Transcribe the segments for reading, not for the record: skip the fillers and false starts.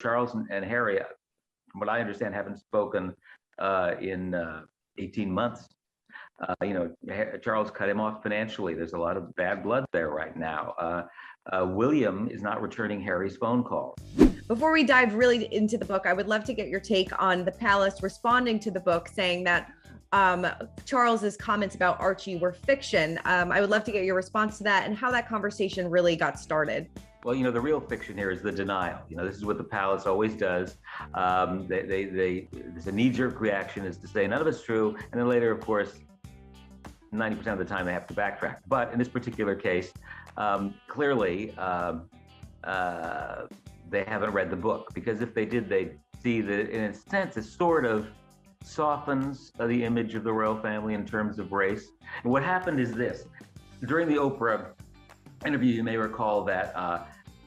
Charles and Harry, from what I understand, haven't spoken in 18 months. Charles cut him off financially. There's a lot of bad blood there right now. William is not returning Harry's phone calls. Before we dive really into the book, I would love to get your take on the palace responding to the book, saying that Charles's comments about Archie were fiction. I would love to get your response to that and how that conversation really got started. Well, the real fiction here is the denial. This is what the palace always does. There's a knee-jerk reaction is to say none of it's true, and then later, of course, 90% of the time they have to backtrack. But in this particular case, clearly they haven't read the book, because if they did, they'd see that in a sense it sort of softens the image of the royal family in terms of race. And what happened is this: during the Oprah interview, you may recall that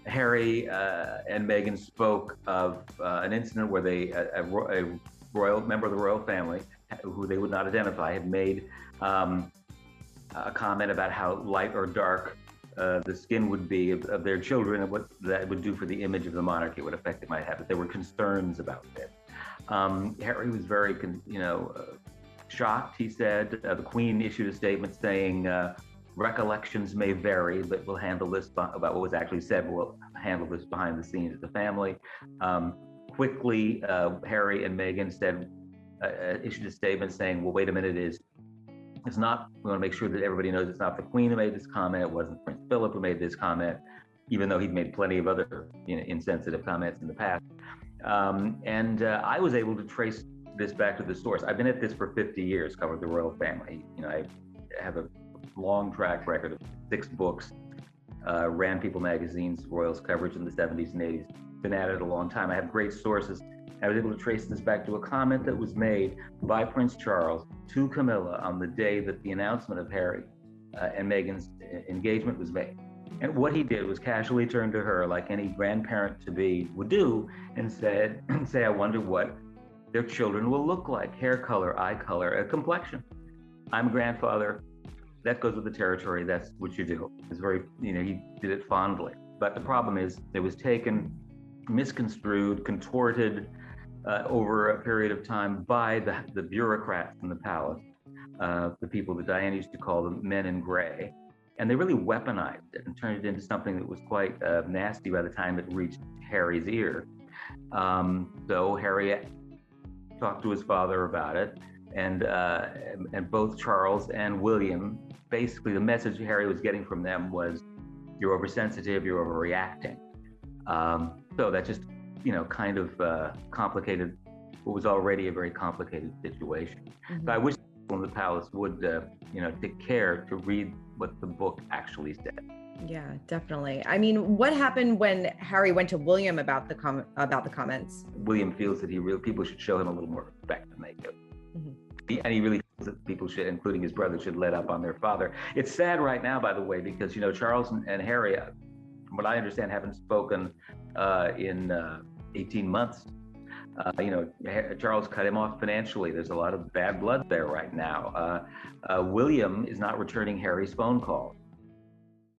Harry and Meghan spoke of an incident where a royal member of the royal family, who they would not identify, had made a comment about how light or dark the skin would be of their children, and what that would do for the image of the monarchy, what effect it might have. But there were concerns about it. Harry was very, shocked. He said the Queen issued a statement saying, recollections may vary, but we'll handle this about what was actually said. We'll handle this behind the scenes of the family. Quickly, Harry and Meghan issued a statement saying, well, wait a minute, it's not, we want to make sure that everybody knows it's not the Queen who made this comment. It wasn't Prince Philip who made this comment, even though he'd made plenty of other insensitive comments in the past. I was able to trace this back to the source. I've been at this for 50 years, covered the royal family. I have a long track record of 6 books, ran People magazine's royals coverage in the 70s and 80s, been at it a long time. I have great sources. I was able to trace this back to a comment that was made by Prince Charles to Camilla on the day that the announcement of Harry and Meghan's engagement was made. And what he did was casually turn to her, like any grandparent-to-be would do, and say, I wonder what their children will look like: hair color, eye color, complexion. I'm a grandfather. That goes with the territory. That's what you do. It's very, he did it fondly. But the problem is it was taken, misconstrued, contorted over a period of time by the bureaucrats in the palace, the people that Diana used to call the men in gray. And they really weaponized it and turned it into something that was quite nasty by the time it reached Harry's ear. So Harry talked to his father about it, and both Charles and William, basically the message Harry was getting from them was, you're oversensitive, you're overreacting. So that just, kind of complicated what was already a very complicated situation. Mm-hmm. So I wish people in the palace would, take care to read what the book actually said. Yeah, definitely. I mean, what happened when Harry went to William about the comments? William feels that people should show him a little more respect than they do. Mm-hmm. And he really feels that people should, including his brother, should let up on their father. It's sad right now, by the way, because, Charles and Harry, from what I understand, haven't spoken in 18 months. Charles cut him off financially. There's a lot of bad blood there right now. William is not returning Harry's phone calls.